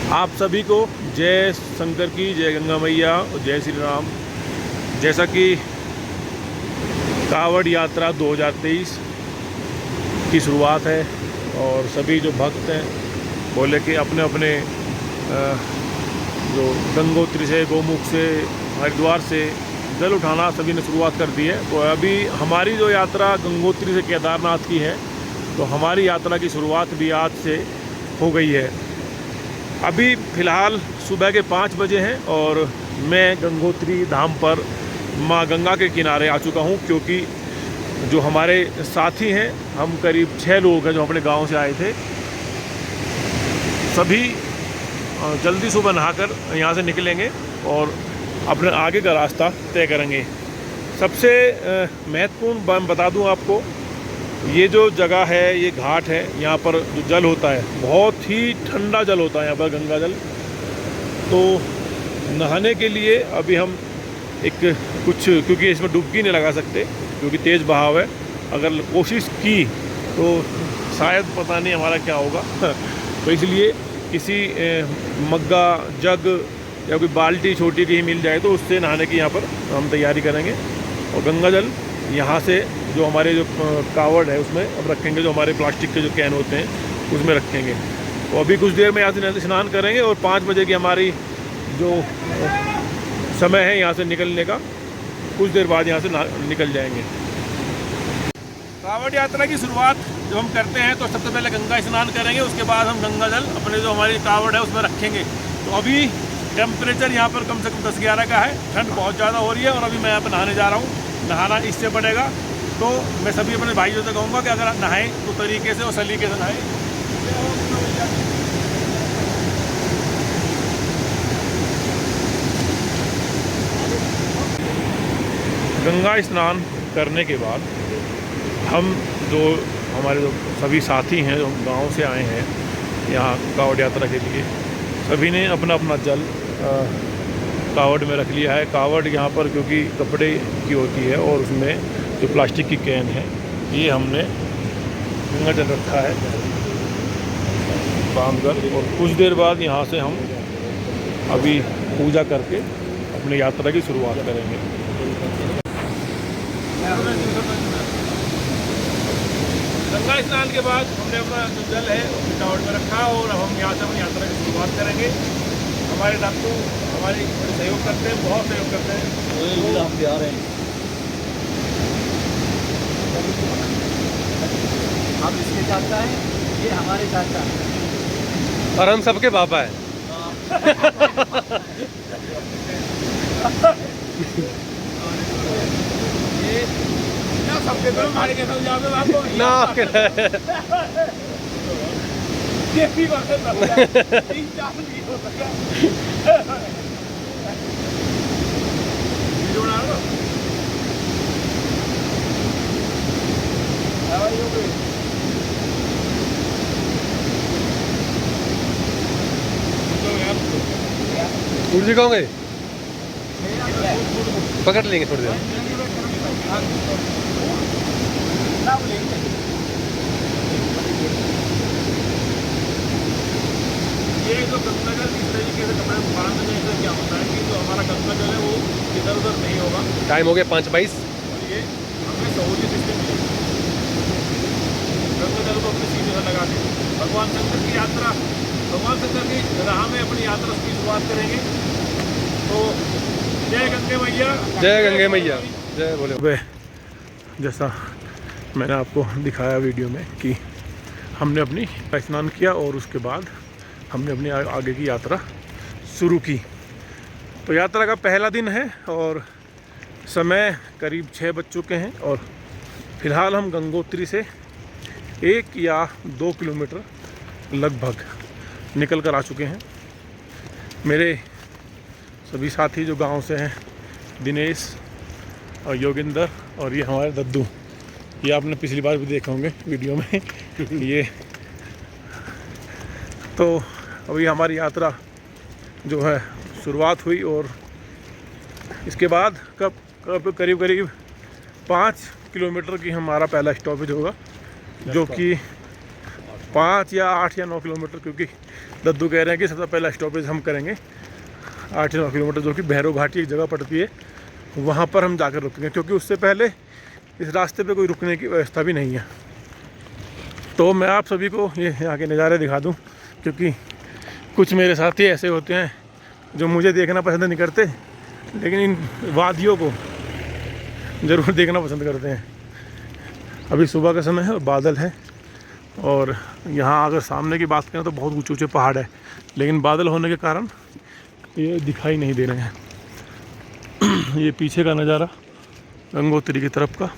आप सभी को जय शंकर की, जय गंगा मैया और जय श्री राम। जैसा कि कावड़ यात्रा 2023 की शुरुआत है और सभी जो भक्त हैं बोले कि अपने अपने जो गंगोत्री से, गोमुख से, हरिद्वार से जल उठाना सभी ने शुरुआत कर दी है। तो अभी हमारी जो यात्रा गंगोत्री से केदारनाथ की है, तो हमारी यात्रा की शुरुआत भी आज से हो गई है। अभी फ़िलहाल सुबह के 5 बजे हैं और मैं गंगोत्री धाम पर माँ गंगा के किनारे आ चुका हूँ, क्योंकि जो हमारे साथी हैं, हम करीब 6 लोग हैं जो अपने गांव से आए थे। सभी जल्दी सुबह नहाकर यहाँ से निकलेंगे और अपने आगे का रास्ता तय करेंगे। सबसे महत्वपूर्ण बता दूँ आपको, ये जो जगह है, ये घाट है, यहाँ पर जो जल होता है बहुत ही ठंडा जल होता है यहाँ पर, गंगा जल। तो नहाने के लिए अभी हम क्योंकि इसमें डुबकी नहीं लगा सकते क्योंकि तेज़ बहाव है। अगर कोशिश की तो शायद पता नहीं हमारा क्या होगा तो इसलिए किसी मग्गा, जग या कोई बाल्टी छोटी कहीं मिल जाए तो उससे नहाने की यहाँ पर हम तैयारी करेंगे। और गंगा जल यहाँ से जो हमारे जो कावड़ है उसमें अब रखेंगे, जो हमारे प्लास्टिक के जो कैन होते हैं उसमें रखेंगे। तो अभी कुछ देर में यहाँ से स्नान करेंगे और 5 बजे की हमारी जो समय है यहाँ से निकलने का, कुछ देर बाद यहाँ से निकल जाएंगे। कावड़ यात्रा की शुरुआत जब हम करते हैं तो सबसे पहले गंगा स्नान करेंगे, उसके बाद हम गंगा जल अपने जो हमारी कावड़ है उसमें रखेंगे। तो अभी टेम्परेचर यहाँ पर कम से कम 10-11 का है, ठंड बहुत ज़्यादा हो रही है और अभी मैं यहाँ पर नहाने जा रहा हूँ। नहाना इससे पड़ेगा, तो मैं सभी अपने भाइयों से कहूँगा कि अगर नहाएं तो तरीके से और सलीके से नहाएं। गंगा स्नान करने के बाद हम हमारे जो सभी साथी हैं जो गांव से आए हैं यहाँ कावड़ यात्रा के लिए, सभी ने अपना अपना जल कावड़ में रख लिया है। कावड़ यहाँ पर क्योंकि कपड़े की होती है और उसमें जो प्लास्टिक की कैन है, ये हमने गंगा जल रखा है बांध कर। और कुछ देर बाद यहाँ से हम अभी पूजा करके अपनी यात्रा की शुरुआत करेंगे। गंगा स्नान के बाद हमने अपना जो जल है कावड़ में रखा और अब हम यहाँ से अपनी यात्रा की शुरुआत करेंगे। हमारे डॉक्टर हमारे सहयोग करते हैं, बहुत सहयोग करते हैं। हम भी आ रहे हैं। हम इसके चाचा हैं, ये हमारे चाचा हैं और हम सबके पापा हैं। ये ना सबके तो हमारे के साथ जाओगे आपको ना ये भी बात है, 3-4 भी हो सका जोड़ा लो उड़ जी कहोगे, पकड़ लेंगे थोड़ी देर। ये जो गंगा जल इस तरीके से कपड़े में बांध देने से क्या होता है कि जो हमारा गंगा जल है वो इधर उधर नहीं होगा। टाइम हो गया 5:22। और ये हमें सहूलियत इससे मिलेगी। गंगा जल को अपनी सीधे से लगा के भगवान शंकर की यात्रा, भगवान शंकर की राह में अपनी यात्रा की शुरुआत करेंगे। तो जय गंगे मैया, जय गंगे मैया, जय बोले। जैसा मैंने आपको दिखाया वीडियो में कि हमने अपनी स्नान किया और उसके बाद हमने अपनी आगे की यात्रा शुरू की। तो यात्रा का पहला दिन है और समय करीब 6 बज चुके हैं और फ़िलहाल हम गंगोत्री से 1 या 2 किलोमीटर लगभग निकल कर आ चुके हैं। मेरे सभी साथी जो गांव से हैं, दिनेश और योगिंदर और ये हमारे दद्दू, ये आपने पिछली बार भी देखे होंगे वीडियो में ये। तो अभी हमारी यात्रा जो है शुरुआत हुई और इसके बाद कब करीब 5 किलोमीटर की हमारा पहला स्टॉपेज होगा, जो कि 5 या 8 या 9 किलोमीटर, क्योंकि दद्दू कह रहे हैं कि सबसे पहला स्टॉपेज हम करेंगे 8 या 9 किलोमीटर, जो कि भैरव घाटी एक जगह पड़ती है, वहाँ पर हम जाकर रुकेंगे, क्योंकि उससे पहले इस रास्ते पे कोई रुकने की व्यवस्था भी नहीं है। तो मैं आप सभी को ये यहाँ के नज़ारे दिखा दूँ, क्योंकि कुछ मेरे साथी ऐसे होते हैं जो मुझे देखना पसंद नहीं करते, लेकिन इन वादियों को ज़रूर देखना पसंद करते हैं। अभी सुबह का समय है और बादल है, और यहाँ अगर सामने की बात करें तो बहुत ऊँचे ऊँचे पहाड़ है, लेकिन बादल होने के कारण ये दिखाई नहीं दे रहे हैं। ये पीछे का नज़ारा गंगोत्री की तरफ का,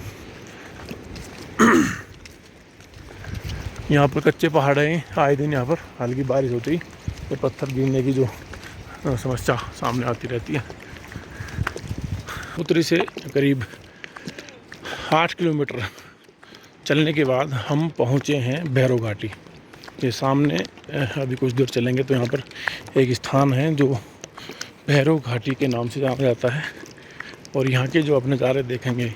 यहाँ पर कच्चे पहाड़ हैं, आए दिन यहाँ पर हल्की बारिश होती है तो पत्थर गिरने की जो समस्या सामने आती रहती है। उत्तरी से करीब 8 किलोमीटर चलने के बाद हम पहुँचे हैं भैरव घाटी। ये सामने अभी कुछ दूर चलेंगे तो यहाँ पर एक स्थान है जो भैरव घाटी के नाम से जाना जाता है, और यहाँ के जो आप नज़ारे देखेंगे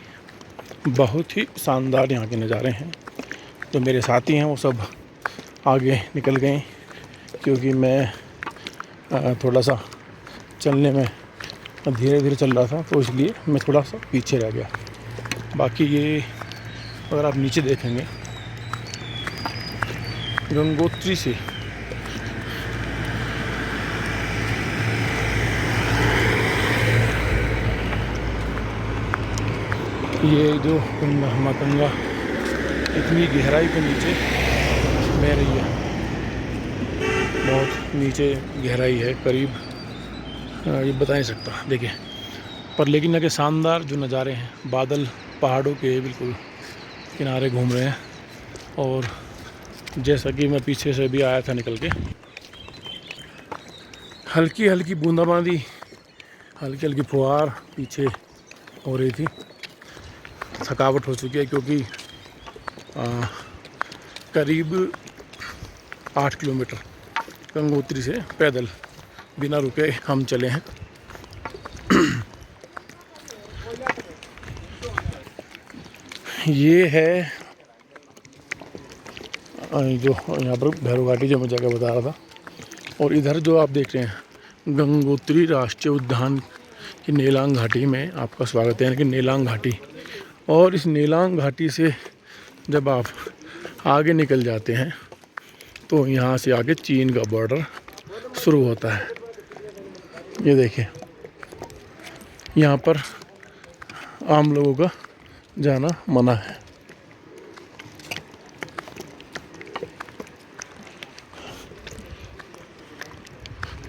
बहुत ही शानदार यहाँ के नज़ारे हैं। जो मेरे साथी हैं वो सब आगे निकल गए, क्योंकि मैं थोड़ा सा चलने में धीरे धीरे चल रहा था, तो इसलिए मैं थोड़ा सा पीछे रह गया। बाकी ये अगर आप नीचे देखेंगे गंगोत्री से ये जो गंगा इतनी गहराई पे नीचे बह रही है, बहुत नीचे गहराई है, करीब ये बता नहीं सकता देखिए। पर लेकिन यहाँ के शानदार जो नज़ारे हैं, बादल पहाड़ों के बिल्कुल किनारे घूम रहे हैं, और जैसा कि मैं पीछे से भी आया था निकल के, हल्की हल्की बूंदाबांदी, हल्की हल्की फुहार पीछे हो रही थी। थकावट हो चुकी है, क्योंकि करीब 8 किलोमीटर गंगोत्री से पैदल बिना रुके हम चले हैं। ये है जो यहाँ पर भैरव घाटी जो मैं जगह बता रहा था, और इधर जो आप देख रहे हैं गंगोत्री राष्ट्रीय उद्यान की नेलांग घाटी में आपका स्वागत है, यानी कि नेलांग घाटी। और इस नेलांग घाटी से जब आप आगे निकल जाते हैं तो यहाँ से आगे चीन का बॉर्डर शुरू होता है। ये देखिए, यहाँ पर आम लोगों का जाना मना है।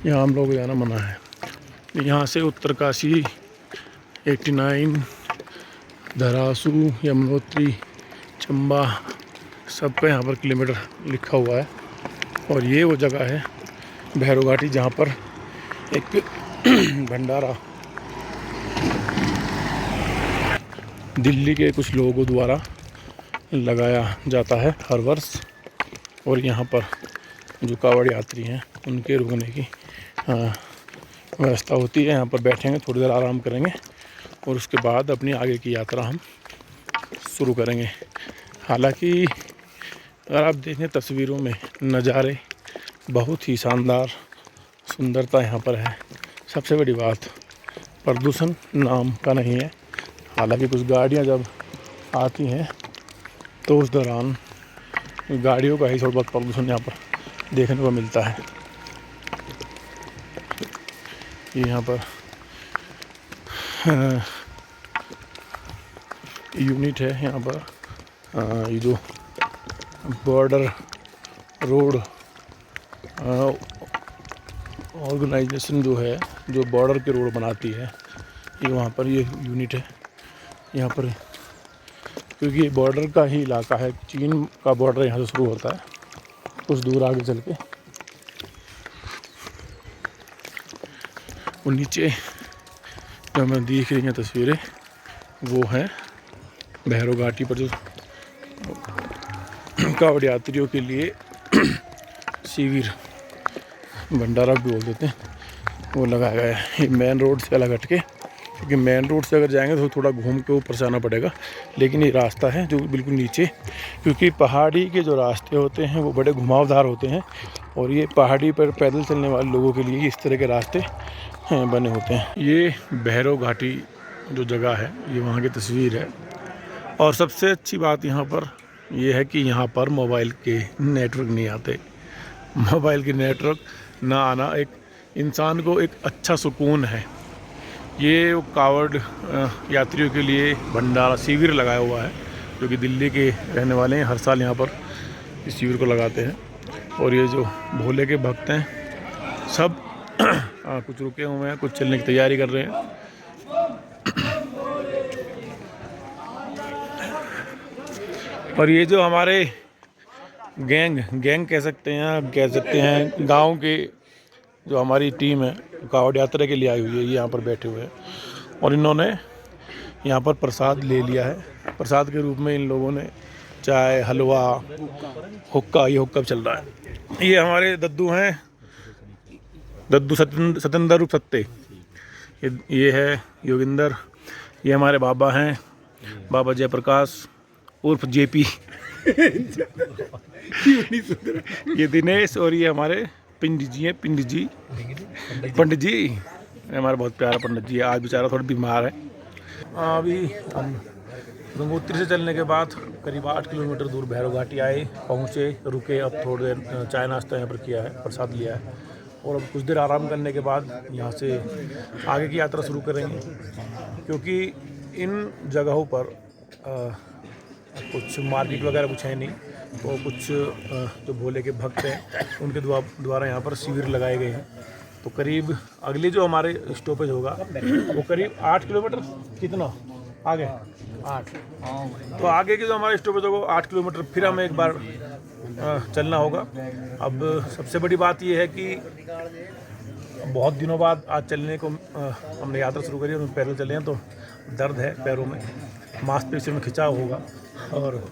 यहाँ आम लोगों को जाना मना है। यहाँ से उत्तरकाशी, 89, धरासू, यमुनोत्री, चंबा सबका यहाँ पर किलोमीटर लिखा हुआ है। और ये वो जगह है भैरव घाटी जहाँ पर एक भंडारा दिल्ली के कुछ लोगों द्वारा लगाया जाता है हर वर्ष, और यहाँ पर जो कावड़ यात्री हैं उनके रुकने की व्यवस्था होती है। यहाँ पर बैठेंगे, थोड़ी देर आराम करेंगे, और उसके बाद अपनी आगे की यात्रा हम शुरू करेंगे। हालांकि अगर आप देखें तस्वीरों में नज़ारे बहुत ही शानदार सुंदरता यहाँ पर है। सबसे बड़ी बात प्रदूषण नाम का नहीं है। हालांकि कुछ गाड़ियाँ जब आती हैं तो उस दौरान गाड़ियों का ही थोड़ा बहुत प्रदूषण यहाँ पर देखने को मिलता है। ये यहाँ पर यूनिट है, यहाँ पर ये जो बॉर्डर रोड ऑर्गेनाइजेशन जो है, जो बॉर्डर के रोड बनाती है, ये वहाँ पर ये यूनिट है। यहाँ पर क्योंकि ये बॉर्डर का ही इलाका है, चीन का बॉर्डर यहाँ से शुरू होता है कुछ दूर आगे चल के। और नीचे जो हमें दिख रही हैं तस्वीरें वो हैं भैरव घाटी पर जो कावड़ यात्रियों के लिए शिविर, भंडारा भी बोल देते हैं, वो लगाया गया है। ये मेन रोड से अलग हट के क्योंकि मेन रोड से अगर जाएंगे तो थोड़ा घूम के ऊपर से आना पड़ेगा, लेकिन ये रास्ता है जो बिल्कुल नीचे, क्योंकि पहाड़ी के जो रास्ते होते हैं वो बड़े घुमावदार होते हैं और ये पहाड़ी पर पैदल चलने वाले लोगों के लिए इस तरह के रास्ते बने होते हैं। ये भैरव घाटी जो जगह है ये वहाँ की तस्वीर है। और सबसे अच्छी बात यहाँ पर यह है कि यहाँ पर मोबाइल के नेटवर्क नहीं आते। मोबाइल के नेटवर्क ना आना एक इंसान को एक अच्छा सुकून है। ये कावड़ यात्रियों के लिए भंडारा शिविर लगाया हुआ है, जो कि दिल्ली के रहने वाले हैं, हर साल यहाँ पर इस शिविर को लगाते हैं। और ये जो भोले के भक्त हैं सब कुछ रुके हुए हैं, कुछ चलने की तैयारी कर रहे हैं। और ये जो हमारे गैंग कह सकते हैं गांव के जो हमारी टीम है कावड़ यात्रा के लिए आई हुई है, ये यहाँ पर बैठे हुए हैं और इन्होंने यहाँ पर प्रसाद ले लिया है। प्रसाद के रूप में इन लोगों ने चाय, हलवा, हुक्का, ये हुक्का चल रहा है। ये हमारे दद्दू हैं, दद्दू सतेंद्र रूप सत्ते, ये है योगिंदर, ये हमारे बाबा हैं, बाबा जयप्रकाश उर्फ जेपी ये दिनेश, और ये हमारे पंडित जी हैं, पंडित जी हमारा बहुत प्यारा पंडित जी है। आज बेचारा थोड़ा बीमार है। अभी हम गंगोत्री से चलने के बाद करीब 8 किलोमीटर दूर भैरव घाटी आए, पहुँचे, रुके, अब थोड़ी देर चाय नाश्ता यहाँ पर किया है, प्रसाद लिया है और अब कुछ देर आराम करने के बाद यहाँ से आगे की यात्रा शुरू करेंगे। क्योंकि इन जगहों पर कुछ मार्केट वगैरह कुछ है नहीं, तो कुछ जो भोले के भक्त हैं उनके द्वारा यहाँ पर शिविर लगाए गए हैं। तो करीब अगले जो हमारे स्टॉपेज होगा वो करीब 8 किलोमीटर, कितना आगे 8, तो आगे की जो हमारे स्टॉपेज होगा 8 किलोमीटर फिर हमें एक बार चलना होगा। अब सबसे बड़ी बात ये है कि बहुत दिनों बाद आज चलने को हमने यात्रा शुरू करी और पैदल चले हैं, तो दर्द है पैरों में, मांसपेशियों में खिंचाव होगा और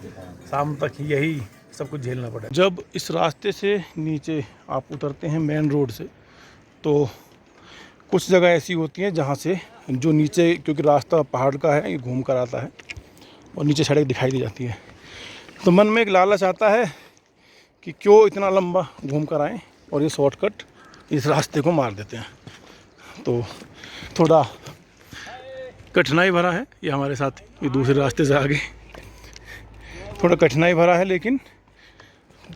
शाम तक यही सब कुछ झेलना पड़ेगा। जब इस रास्ते से नीचे आप उतरते हैं मेन रोड से, तो कुछ जगह ऐसी होती हैं जहाँ से जो नीचे, क्योंकि रास्ता पहाड़ का है, ये घूम कर आता है और नीचे सड़क दिखाई दी जाती है, तो मन में एक लालच आता है कि क्यों इतना लंबा घूम कर आएँ और ये शॉर्टकट इस रास्ते को मार देते हैं। तो थोड़ा कठिनाई भरा है ये हमारे साथ, ये दूसरे रास्ते से आगे थोड़ा कठिनाई भरा है, लेकिन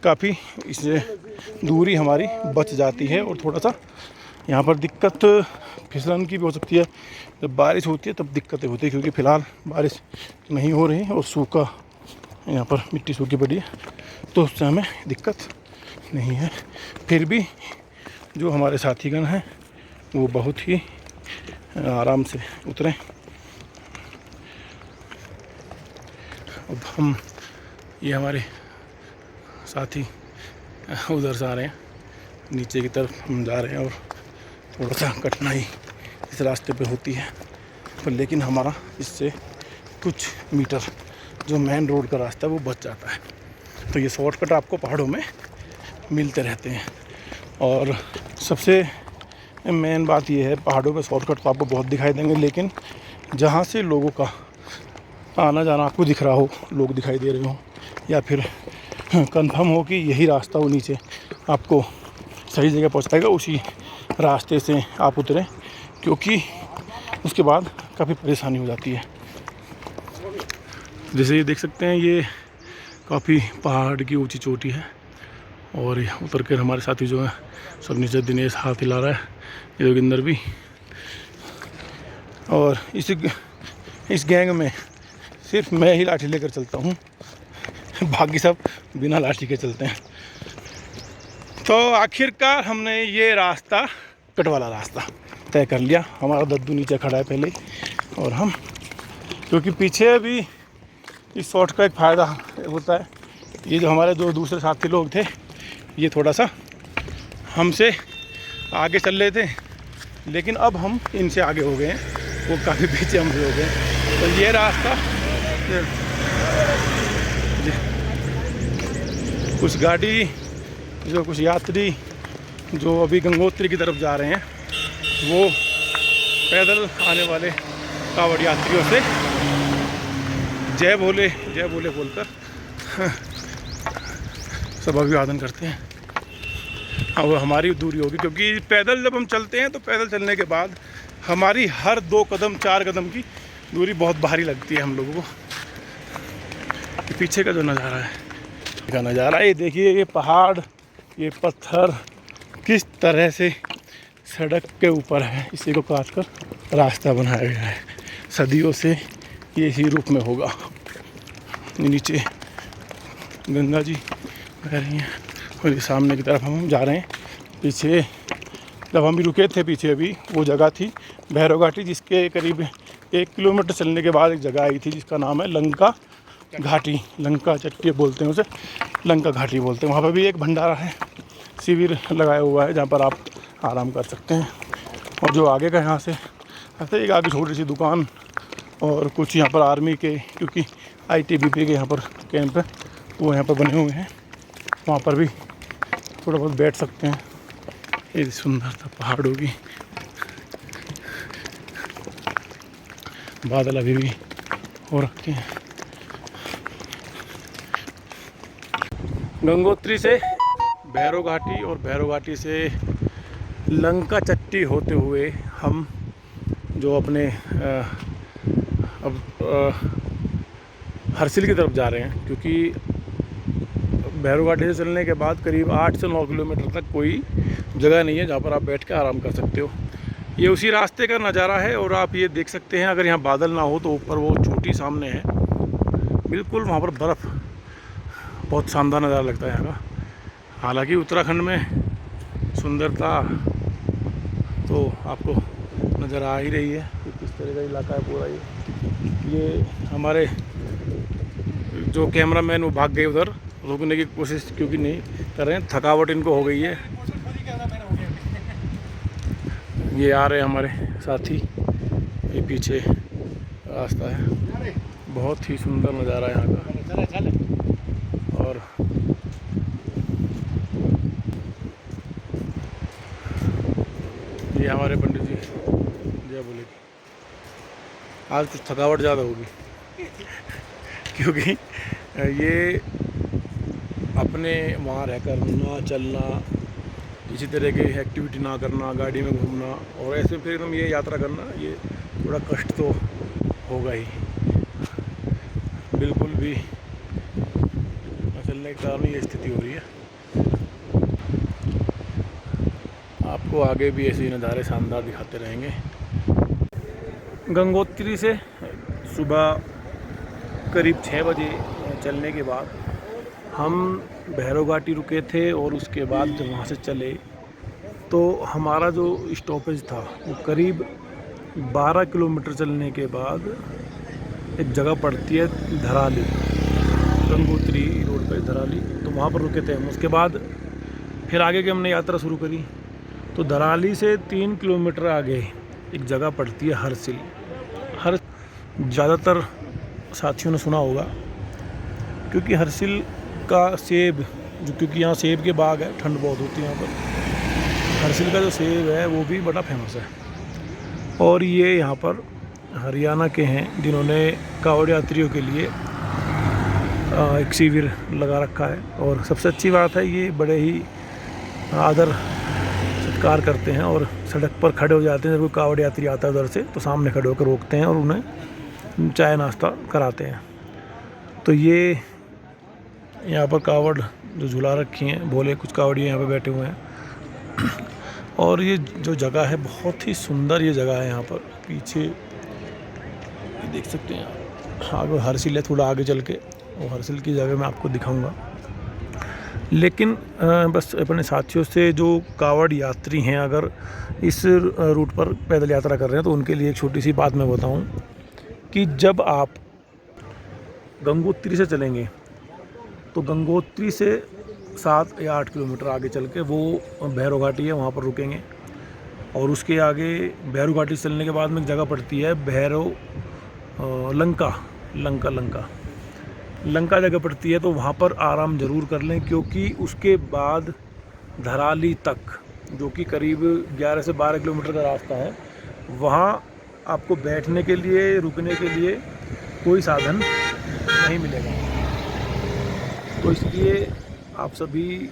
काफ़ी इससे दूरी हमारी बच जाती है। और थोड़ा सा यहाँ पर दिक्कत फिसलन की भी हो सकती है, जब बारिश होती है तब दिक्कतें होती है, क्योंकि फ़िलहाल बारिश नहीं हो रही है और सूखा यहाँ पर मिट्टी सूखी पड़ी है, तो उससे हमें दिक्कत नहीं है। फिर भी जो हमारे साथीगण हैं वो बहुत ही आराम से उतरे। अब हम ये हमारे साथी उधर से आ रहे हैं, नीचे की तरफ हम जा रहे हैं और थोड़ा सा कठिनाई इस रास्ते पे होती है, पर लेकिन हमारा इससे कुछ मीटर जो मेन रोड का रास्ता है वो बच जाता है। तो ये शॉर्टकट आपको पहाड़ों में मिलते रहते हैं। और सबसे मेन बात ये है, पहाड़ों पे शॉर्टकट तो आपको बहुत दिखाई देंगे, लेकिन जहाँ से लोगों का आना जाना आपको दिख रहा हो, लोग दिखाई दे रहे हो, या फिर कंफर्म हो कि यही रास्ता वो नीचे आपको सही जगह पहुंचाएगा, उसी रास्ते से आप उतरें, क्योंकि उसके बाद काफ़ी परेशानी हो जाती है। जैसे ये देख सकते हैं, ये काफ़ी पहाड़ की ऊंची चोटी है और उतर कर हमारे साथी जो है सब नीचे, दिनेश हाथ हिला रहा है, योगिंदर भी। और इस गैंग में सिर्फ मैं ही लाठी लेकर चलता हूँ, बाकी सब बिना लाठी के चलते हैं। तो आखिरकार हमने ये रास्ता, कट वाला रास्ता तय कर लिया। हमारा दद्दू नीचे खड़ा है पहले, और हम, क्योंकि पीछे अभी इस शॉर्ट का एक फ़ायदा होता है, ये जो हमारे जो दूसरे साथी लोग थे ये थोड़ा सा हमसे आगे चल रहे थे, लेकिन अब हम इनसे आगे हो गए हैं, वो काफ़ी पीछे हमसे हो गए। तो ये रास्ता, कुछ गाड़ी जो, कुछ यात्री जो अभी गंगोत्री की तरफ जा रहे हैं, वो पैदल आने वाले कावड़ यात्रियों से जय भोले बोलकर सब अभिवादन करते हैं। अब हमारी दूरी होगी, क्योंकि पैदल जब हम चलते हैं तो पैदल चलने के बाद हमारी हर 2 कदम 4 कदम की दूरी बहुत भारी लगती है हम लोगों को। पीछे का जो नज़ारा है, ये देखिए, ये पहाड़, ये पत्थर किस तरह से सड़क के ऊपर है, इसी को काट कर रास्ता बनाया गया है। सदियों से ये इसी रूप में होगा। नीचे गंगा जी बह रही हैं और ये सामने की तरफ हम जा रहे हैं। पीछे जब हम भी रुके थे, पीछे अभी वो जगह थी भैरव घाटी, जिसके करीब 1 किलोमीटर चलने के बाद एक जगह आई थी जिसका नाम है लंका घाटी, लंका चट्टी बोलते हैं उसे, लंका घाटी बोलते हैं। वहाँ पर भी एक भंडारा है, शिविर लगाया हुआ है जहाँ पर आप आराम कर सकते हैं। और जो आगे का यहाँ से ऐसे एक आगे छोटी सी दुकान और कुछ यहाँ पर आर्मी के, क्योंकि ITBP के यहाँ पर कैंप है, वो यहाँ पर बने हुए हैं, वहाँ पर भी थोड़ा बहुत बैठ सकते हैं। ये सुंदरता पहाड़ों की, बादल अभी भी हो रखे हैं। गंगोत्री से भैरव घाटी और भैरव घाटी से लंका चट्टी होते हुए हम जो अपने हरसिल की तरफ जा रहे हैं, क्योंकि भैरव घाटी से चलने के बाद करीब 8 से 9 किलोमीटर तक कोई जगह नहीं है जहाँ पर आप बैठ के आराम कर सकते हो। ये उसी रास्ते का नज़ारा है और आप ये देख सकते हैं, अगर यहाँ बादल ना हो तो ऊपर वो चोटी सामने है, बिल्कुल वहाँ पर बर्फ़, बहुत शानदार नज़ारा लगता है यहाँ का। हालांकि उत्तराखंड में सुंदरता तो आपको नज़र आ ही रही है कि किस तरह का इलाका है पूरा। ये हमारे जो कैमरामैन वो भाग गए उधर, रोकने की कोशिश क्योंकि नहीं कर रहे हैं, थकावट इनको हो गई है। ये आ रहे हैं हमारे साथी, ये पीछे रास्ता है। बहुत ही सुंदर नज़ारा है यहाँ का। और ये हमारे पंडित जी जय बोले। आज कुछ थकावट ज़्यादा होगी क्योंकि ये अपने वहाँ रहकर ना चलना, किसी तरह की एक्टिविटी ना करना, गाड़ी में घूमना और ऐसे फिर एकदम ये यात्रा करना, ये थोड़ा कष्ट तो होगा ही। बिल्कुल भी चलने के कारण ये स्थिति हो रही है। आपको आगे भी ऐसे ही नज़ारे शानदार दिखाते रहेंगे। गंगोत्री से सुबह करीब 6 बजे चलने के बाद हम भैरव घाटी रुके थे और उसके बाद जब वहाँ से चले तो हमारा जो स्टॉपेज था वो करीब 12 किलोमीटर चलने के बाद एक जगह पड़ती है धराली, गंगोत्री रोड पे धराली, तो वहाँ पर रुके थे हम। उसके बाद फिर आगे की हमने यात्रा शुरू करी। तो धराली से 3 किलोमीटर आगे एक जगह पड़ती है हरसिल। ज़्यादातर साथियों ने सुना होगा, क्योंकि हरसिल का सेब जो, क्योंकि यहाँ सेब के बाग है, ठंड बहुत होती है यहाँ पर। हरसिल का जो सेब है वो भी बड़ा फेमस है। और ये यहाँ पर हरियाणा के हैं जिन्होंने कावड़ यात्रियों के लिए एक शिविर लगा रखा है। और सबसे अच्छी बात है, ये बड़े ही आदर सत्कार करते हैं और सड़क पर खड़े हो जाते हैं। जब कोई कावड़ यात्री आता है उधर से तो सामने खड़े होकर रोकते हैं और उन्हें चाय नाश्ता कराते हैं। तो ये यहाँ पर कावड़ जो झुला रखी हैं, भोले कुछ कावड़िए यहाँ पे बैठे हुए हैं। और ये जो जगह है बहुत ही सुंदर ये जगह है। यहाँ पर पीछे ये देख सकते हैं आप, आगे हरसिल है, थोड़ा आगे चल के और हरसिल की जगह मैं आपको दिखाऊंगा। लेकिन बस अपने साथियों से जो कावड़ यात्री हैं, अगर इस रूट पर पैदल यात्रा कर रहे हैं तो उनके लिए एक छोटी सी बात मैं बताऊं कि जब आप गंगोत्री से चलेंगे तो गंगोत्री से 7 या 8 किलोमीटर आगे चल के वो भैरव घाटी है, वहाँ पर रुकेंगे। और उसके आगे भैरव घाटी चलने के बाद में एक जगह पड़ती है भैरव लंका जगह पड़ती है, तो वहाँ पर आराम ज़रूर कर लें, क्योंकि उसके बाद धराली तक, जो कि करीब 11 से 12 किलोमीटर का रास्ता है, वहाँ आपको बैठने के लिए, रुकने के लिए कोई साधन नहीं मिलेगा। तो इसलिए आप सभी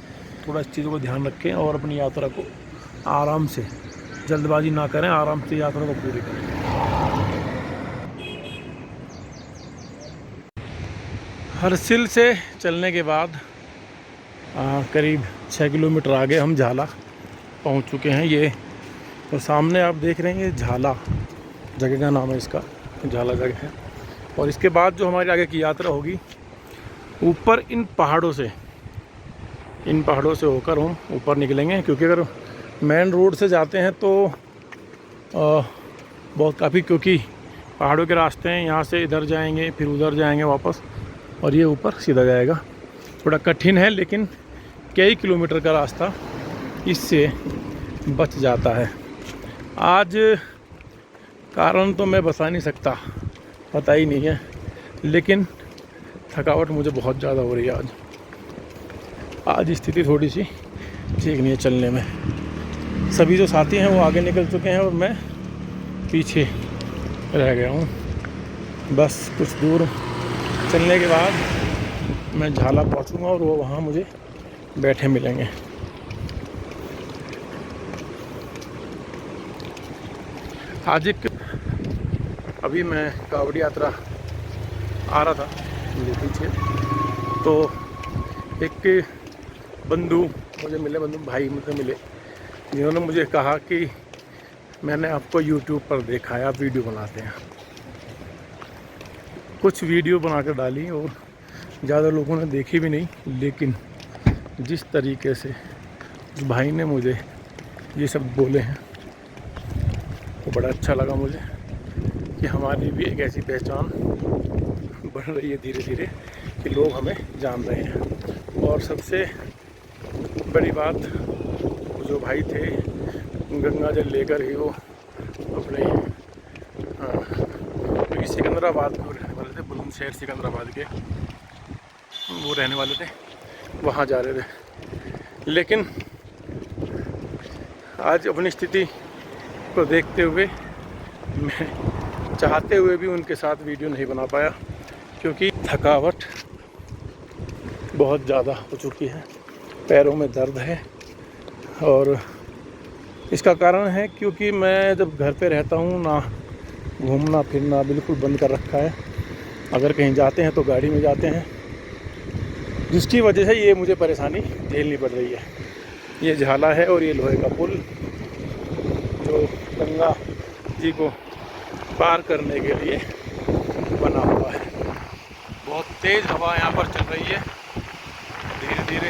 थोड़ा इस चीज़ों को ध्यान रखें और अपनी यात्रा को आराम से, जल्दबाजी ना करें, आराम से यात्रा को पूरी करें। हरसिल से चलने के बाद करीब 6 किलोमीटर आगे हम झाला पहुंच चुके हैं। ये तो सामने आप देख रहे हैं, ये झाला जगह का नाम है, इसका झाला जगह है। और इसके बाद जो हमारी आगे की यात्रा होगी, ऊपर इन पहाड़ों से होकर हम ऊपर निकलेंगे। क्योंकि अगर मेन रोड से जाते हैं तो बहुत काफ़ी, क्योंकि पहाड़ों के रास्ते हैं, यहाँ से इधर जाएंगे फिर उधर जाएंगे वापस, और ये ऊपर सीधा जाएगा। थोड़ा कठिन है, लेकिन कई किलोमीटर का रास्ता इससे बच जाता है। आज कारण तो मैं बता नहीं सकता, पता ही नहीं है, लेकिन थकावट मुझे बहुत ज़्यादा हो रही है आज स्थिति थोड़ी सी ठीक नहीं है चलने में। सभी जो साथी हैं वो आगे निकल चुके हैं और मैं पीछे रह गया हूँ। बस कुछ दूर चलने के बाद मैं झाला पहुँचूँगा और वो वहाँ मुझे बैठे मिलेंगे। आज अभी मैं कावड़ यात्रा आ रहा था मेरे पीछे, तो एक बंधु मुझे मिले, बंधु भाई मुझे मिले, जिन्होंने मुझे कहा कि मैंने आपको YouTube पर देखा है, आप वीडियो बनाते हैं। कुछ वीडियो बना कर डाली और ज़्यादा लोगों ने देखी भी नहीं, लेकिन जिस तरीके से उस भाई ने मुझे ये सब बोले हैं तो बड़ा अच्छा लगा मुझे कि हमारी भी एक ऐसी पहचान बढ़ रही है धीरे धीरे, कि लोग हमें जान रहे हैं। और सबसे बड़ी बात, जो भाई थे गंगा जल लेकर ही वो अपने क्योंकि सिकंदराबाद में रहने वाले थे, बुलंदशहर सिकंदराबाद के वो रहने वाले थे, वहाँ जा रहे थे। लेकिन आज अपनी स्थिति को देखते हुए मैं चाहते हुए भी उनके साथ वीडियो नहीं बना पाया, क्योंकि थकावट बहुत ज़्यादा हो चुकी है, पैरों में दर्द है। और इसका कारण है क्योंकि मैं जब घर पे रहता हूँ ना, घूमना फिरना बिल्कुल बंद कर रखा है। अगर कहीं जाते हैं तो गाड़ी में जाते हैं, जिसकी वजह से ये मुझे परेशानी झेलनी पड़ रही है। ये झाला है और ये लोहे का पुल जो गंगा जी को पार करने के लिए बना हुआ है। बहुत तेज़ हवा यहाँ पर चल रही है, धीरे धीरे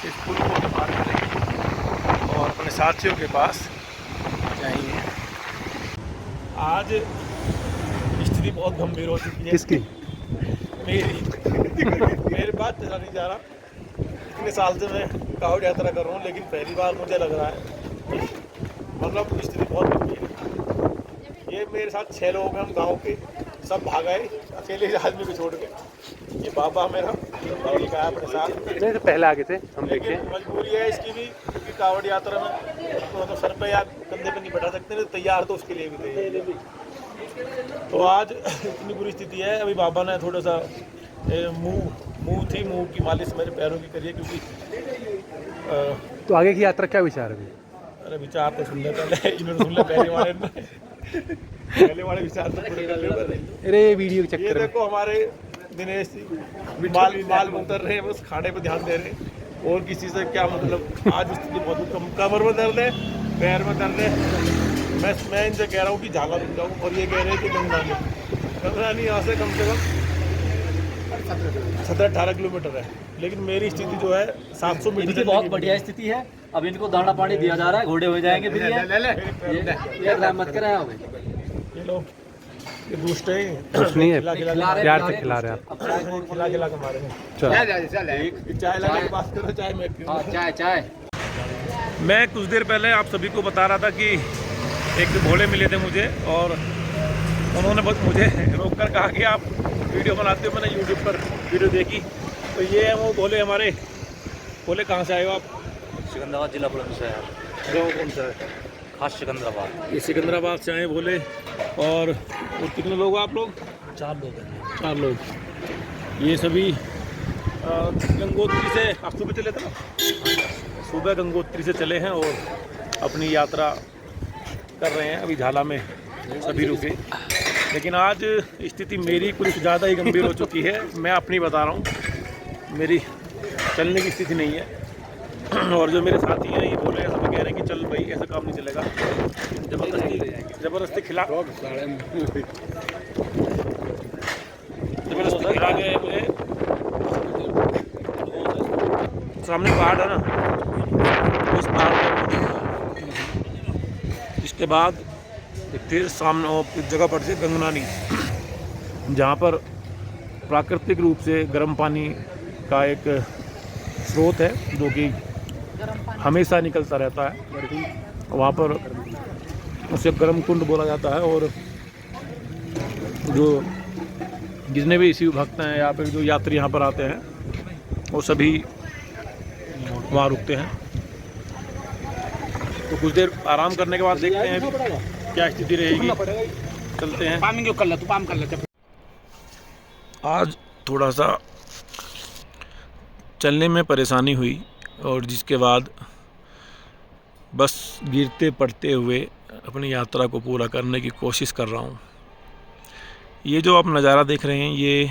इस पुल को भी पार करेंगे और अपने साथियों के पास जाएंगे। आज स्थिति बहुत गंभीर हो चुकी है। किसकी? मेरे पास चला नहीं जा रहा। इतने साल से मैं कावड़ यात्रा कर रहा हूँ, लेकिन पहली बार मुझे लग रहा है, मतलब स्थिति बहुत गंभीर है। ये मेरे साथ 6 लोग हैं, हम गांव के, सब भाग आए अकेले आदमी को छोड़ के। ये बाबा मेरा अपने साथ, नहीं तो पहले आगे थे हम देखे। लेकिन मजबूरी है इसकी भी, क्योंकि कावड़ यात्रा में तो सर पे या कंधे पे नहीं बैठा सकते, नहीं तैयार तो उसके लिए भी थे। तो आज इतनी बुरी स्थिति है। अभी बाबा ने थोड़ा सा मुंह की मालिश मेरे पैरों की करी है, क्योंकि तो आगे की यात्रा क्या विचार है? अरे विचार तो सुन ले पहले, इन्होंने सुन ले पहले वाले विचार तो पूरे कर ले। अरे वीडियो के ये चक्कर में देखो हमारे दिनेश जी माल उतर रहे हैं, बस खाने पे ध्यान दे रहे हैं, और किसी से क्या मतलब। आज स्थिति बहुत कमर में दर्द है, पैर में दर्द है। मैं इनसे कह रहा हूँ कि झाला रुक जाऊँ, और ये कह रहे हैं कि गंगा नहीं यहाँ से कम 17-18 किलोमीटर है। लेकिन मेरी स्थिति जो है 700 मीटर इनकी बहुत बढ़िया स्थिति है। अब इनको दाना पानी दिया जा रहा है, घोड़े हो जाएंगे फिर ये मत कराया होगा। ये लोग ये दुष्ट है, कुछ नहीं है, प्यार से खिला रहे हैं आप। खिला के मारे हैं। चाय लाने की बात करो, चाय में चाय मैं कुछ देर पहले आप सभी को बता रहा था कि एक भोले मिले थे मुझे, और उन्होंने बस मुझे रोक कर कहा कि आप वीडियो बनाते हो। मैंने यूट्यूब पर वीडियो देखी, तो ये है वो भोले हमारे। भोले कहाँ से आए हो आप? सिकंदराबाद जिला बुलंदशहर। गाँव कौन सा है? हाँ सिकंदराबाद। ये सिकंदराबाद से आए भोले। और कितने लोग आप लोग? 4 लोग हैं। 4 लोग। ये सभी गंगोत्री से आप सुबह चले थे ना? सुबह गंगोत्री से चले हैं और अपनी यात्रा कर रहे हैं। अभी झाला में सभी रुके, लेकिन आज स्थिति मेरी कुछ ज़्यादा ही गंभीर हो चुकी है। मैं अपनी बता रहा हूँ, मेरी चलने की स्थिति नहीं है। और जो मेरे साथी हैं ये बोल रहे हैं, सब कह रहे हैं कि चल भाई ऐसा काम नहीं चलेगा, जबरदस्ती खिला गए मुझे। सामने पहाड़ है ना, उस पहाड़ पे इसके बाद फिर सामने जगह पड़ती है गंगनानी, जहाँ पर प्राकृतिक रूप से गर्म पानी का एक स्रोत है जो कि हमेशा निकलता रहता है। वहाँ पर उसे गर्म कुंड बोला जाता है। और जो जितने भी शिव भक्त हैं या फिर जो यात्री यहाँ पर आते हैं वो सभी वहाँ रुकते हैं। तो कुछ देर आराम करने के बाद देखते हैं क्या स्थिति रहेगी, चलते हैं। आज थोड़ा सा चलने में परेशानी हुई और जिसके बाद बस गिरते पड़ते हुए अपनी यात्रा को पूरा करने की कोशिश कर रहा हूँ। ये जो आप नज़ारा देख रहे हैं ये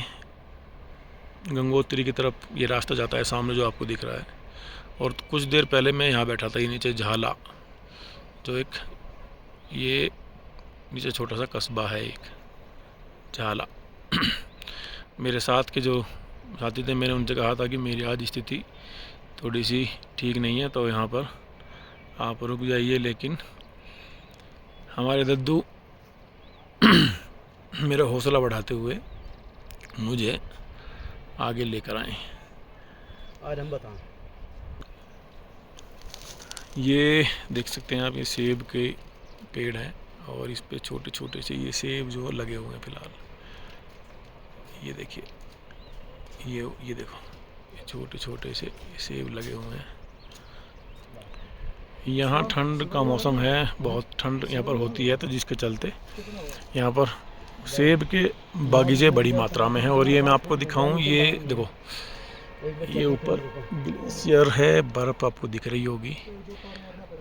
गंगोत्री की तरफ ये रास्ता जाता है, सामने जो आपको दिख रहा है। और कुछ देर पहले मैं यहाँ बैठा था, ये नीचे झाला जो एक ये नीचे छोटा सा कस्बा है एक झाला। मेरे साथ के जो साथी थे, मैंने उनसे कहा था कि मेरी आज स्थिति थोड़ी सी ठीक नहीं है तो यहाँ पर आप रुक जाइए, लेकिन हमारे दद्दू मेरा हौसला बढ़ाते हुए मुझे आगे लेकर आए। आज हम बताएं, ये देख सकते हैं आप, ये सेब के पेड़ हैं और इस पे छोटे छोटे से ये सेब जो लगे हुए हैं फिलहाल। ये देखिए, ये देखो, ये छोटे छोटे से सेब लगे हुए हैं। यहाँ ठंड का मौसम है, बहुत ठंड यहाँ पर होती है, तो जिसके चलते यहाँ पर सेब के बागीचे बड़ी मात्रा में हैं। और ये मैं आपको दिखाऊं, ये देखो, ये ऊपर ग्लेशियर है, बर्फ़ आपको दिख रही होगी।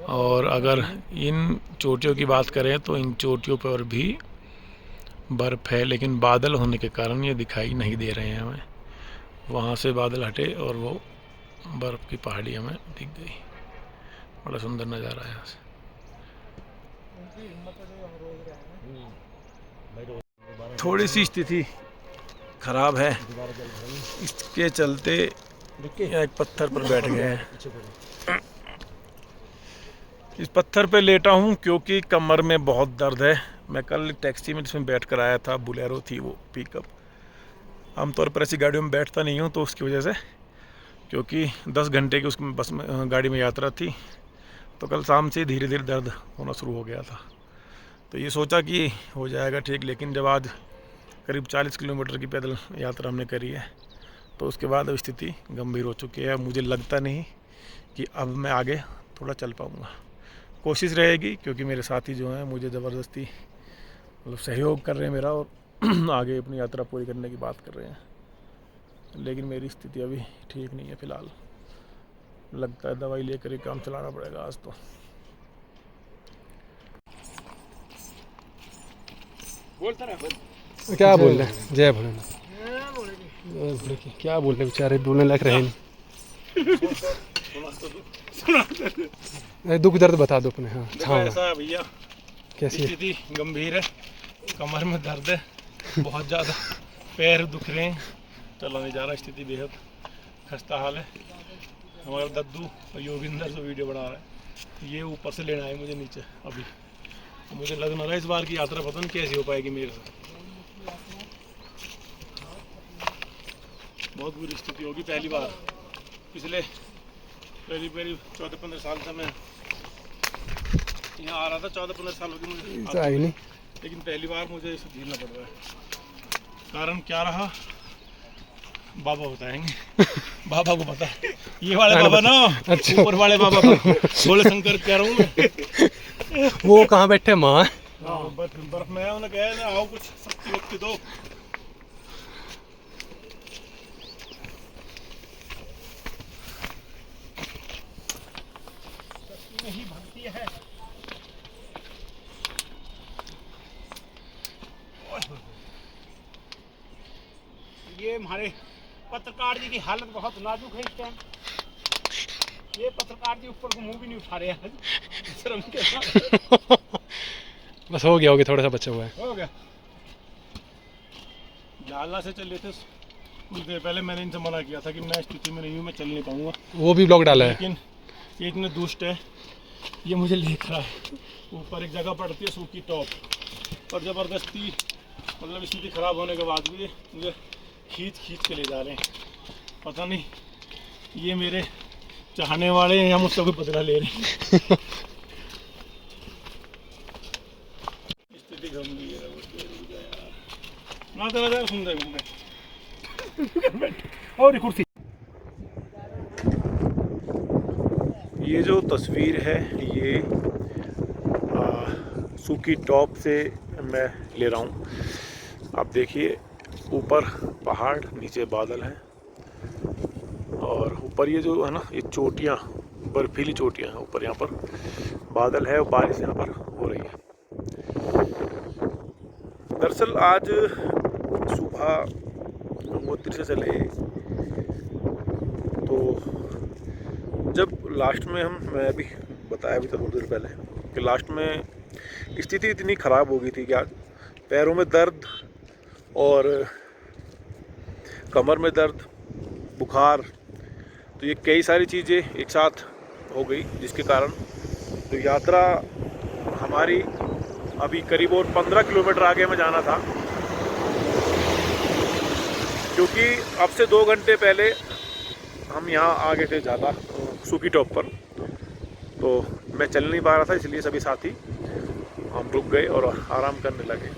और अगर इन चोटियों की बात करें तो इन चोटियों पर भी बर्फ़ है, लेकिन बादल होने के कारण ये दिखाई नहीं दे रहे हैं हमें। वहाँ से बादल हटे और वो बर्फ़ की पहाड़ी हमें दिख गई। बड़ा सुंदर नज़ारा है यहाँ से। थोड़ी सी स्थिति खराब है, इसके चलते यहाँ एक पत्थर पर बैठ गए हैं। इस पत्थर पे लेटा हूँ क्योंकि कमर में बहुत दर्द है। मैं कल टैक्सी में जिसमें बैठ कर आया था, बुलेरो थी वो पिकअप। आमतौर पर ऐसी गाड़ियों में बैठता नहीं हूँ, तो उसकी वजह से, क्योंकि 10 घंटे की उसमें बस में गाड़ी में यात्रा थी, तो कल शाम से धीरे धीरे दर्द होना शुरू हो गया था। तो ये सोचा कि हो जाएगा ठीक, लेकिन जब आज करीब 40 किलोमीटर की पैदल यात्रा हमने करी है तो उसके बाद अब स्थिति गंभीर हो चुकी है। मुझे लगता नहीं कि अब मैं आगे थोड़ा चल पाऊँगा। कोशिश रहेगी, क्योंकि मेरे साथी जो हैं मुझे ज़बरदस्ती मतलब सहयोग कर रहे हैं मेरा, और आगे अपनी यात्रा पूरी करने की बात कर रहे हैं। लेकिन मेरी स्थिति अभी ठीक नहीं है फिलहाल। लगता है दवाई लेकर ही काम चलाना पड़ेगा आज तो। क्या बोल रहे हैं? जय भोलेनाथ। क्या बोल रहे बेचारे, बोलने लायक रहे नहीं। दुख दर्द बता दो अपने। हाँ, ऐसा है भैया, कैसी स्थिति गंभीर है, कमर में दर्द है बहुत ज़्यादा, पैर दुख रहे हैं, चला नहीं जा रहा, स्थिति बेहद खस्ता हाल है। हमारा दद्दू और योगिंदर जो वीडियो बना रहा है, ये ऊपर से लेना है मुझे नीचे अभी। मुझे लग ना रहा है इस बार की यात्रा पता नहीं कैसी हो पाएगी मेरे साथ। बहुत बुरी स्थिति होगी पहली बार। पिछले करीब 14-15 साल से मैं यहाँ आ रहा था, 14-15 साल हो गए मुझे आई नहीं, लेकिन पहली बार मुझे इसे झेलना पड़ रहा है। कारण क्या रहा, बाबा बताएंगे। बाबा को पता है, ये वाले बाबा ना, अच्छा ऊपर वाले बाबा भोले शंकर कह रहा हूँ मैं। वो कहाँ बैठे माँ? हाँ बर्फ में उन्हें कहा ना आओ कुछ शक्ति वक्ति दो। नहीं भक्ति है। ये हमारे पत्रकार जी की हालत बहुत नाजुक है इस टाइम। ये पत्रकार जी ऊपर को मुंह भी नहीं उठा रहे हैं शर्म के साथ। बस हो गया थोड़ा सा बचा हुआ है। हो गया। लाला से चल रहे थे कुछ देर पहले, मैंने इनसे मना किया था कि मैं स्थिति में नहीं हूँ, मैं चल नहीं पाऊंगा। वो भी ब्लॉग डाला है। लेकिन ये इतने दुष्ट है, ये मुझे लेकर आए। ऊपर एक जगह पड़ती है सूकी टॉप, और ज़बरदस्ती मतलब स्थिति ख़राब होने के बाद भी मुझे खींच के ले जा रहे हैं। पता नहीं ये मेरे चाहने वाले हैं या मुझसे कोई बदला ले रहे हैं। स्थिति गंभीर है। ना चला जाए सुन रहे और कुर्सी। ये जो तस्वीर है ये सूकी टॉप से मैं ले रहा हूँ। आप देखिए ऊपर पहाड़, नीचे बादल हैं, और ऊपर ये जो है ना ये चोटियाँ, बर्फीली चोटियाँ हैं ऊपर, यहाँ पर बादल है और बारिश यहाँ पर हो रही है। दरअसल आज सुबह गंगोत्री से चले तो जब लास्ट में मैं अभी बताया भी था थोड़ी देर पहले कि लास्ट में स्थिति इतनी ख़राब हो गई थी कि आज पैरों में दर्द और कमर में दर्द, बुखार, तो ये कई सारी चीज़ें एक साथ हो गई, जिसके कारण तो यात्रा हमारी अभी करीब और 15 किलोमीटर आगे में जाना था, क्योंकि अब से 2 घंटे पहले हम यहाँ आ गए थे ज़्यादा सूकी टॉप पर, तो मैं चल नहीं पा रहा था, इसलिए सभी साथी हम रुक गए और आराम करने लगे।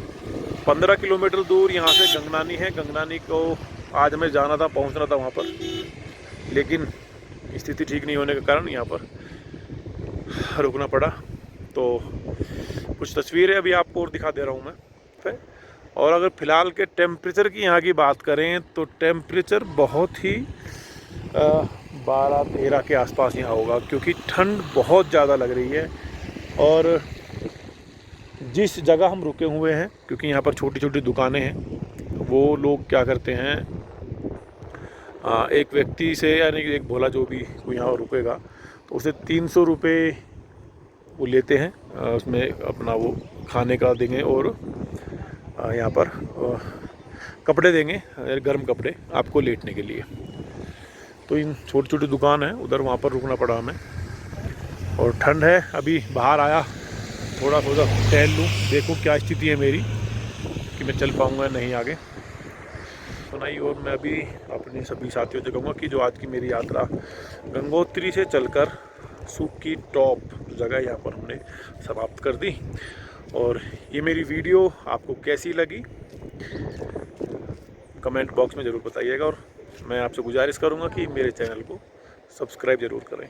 15 किलोमीटर दूर यहाँ से गंगनानी है। गंगनानी को आज हमें जाना था, पहुँचना था वहाँ पर, लेकिन स्थिति ठीक नहीं होने के कारण यहाँ पर रुकना पड़ा। तो कुछ तस्वीरें अभी आपको और दिखा दे रहा हूँ मैं। और अगर फ़िलहाल के टेम्परेचर की यहाँ की बात करें तो टेम्परेचर बहुत ही 12-13 के आसपास यहाँ होगा, क्योंकि ठंड बहुत ज़्यादा लग रही है। और जिस जगह हम रुके हुए हैं, क्योंकि यहाँ पर छोटी छोटी दुकानें हैं, वो लोग क्या करते हैं, एक व्यक्ति से यानी कि एक भोला जो भी कोई यहाँ रुकेगा तो उसे 300 रुपये वो लेते हैं, उसमें अपना वो खाने का देंगे और यहाँ पर कपड़े देंगे, गर्म कपड़े आपको लेटने के लिए। तो इन छोटी छोटी दुकान है उधर, वहाँ पर रुकना पड़ा हमें। और ठंड है, अभी बाहर आया थोड़ा टहल लूँ, देखो क्या स्थिति है मेरी कि मैं चल पाऊँगा नहीं आगे सुनाई। और मैं अभी अपने सभी साथियों से कहूँगा कि जो आज की मेरी यात्रा गंगोत्री से चलकर सूकी टॉप जगह यहाँ पर हमने समाप्त कर दी। और ये मेरी वीडियो आपको कैसी लगी कमेंट बॉक्स में ज़रूर बताइएगा, और मैं आपसे गुजारिश करूँगा कि मेरे चैनल को सब्सक्राइब ज़रूर करें।